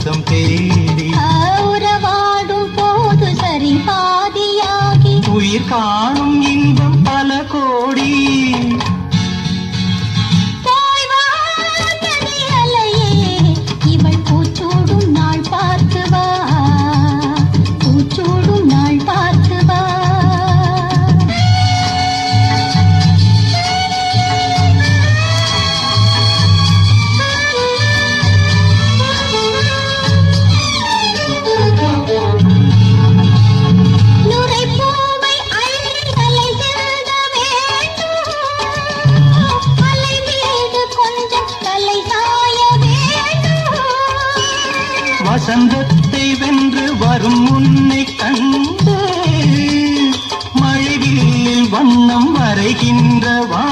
சுகம் தேடி உறவாடும் போது சரி பாதியாகி உயிர் காணும் இன்பம் பல கோடி இவள் பூச்சூடும் நாள் பார்த்து வா பூச்சூடும் நாள் பார்த்து வா வசந்தத்தை வென்று வரும் உன்னை கண்டு மழைவில் வண்ணம் வரைகின்ற வா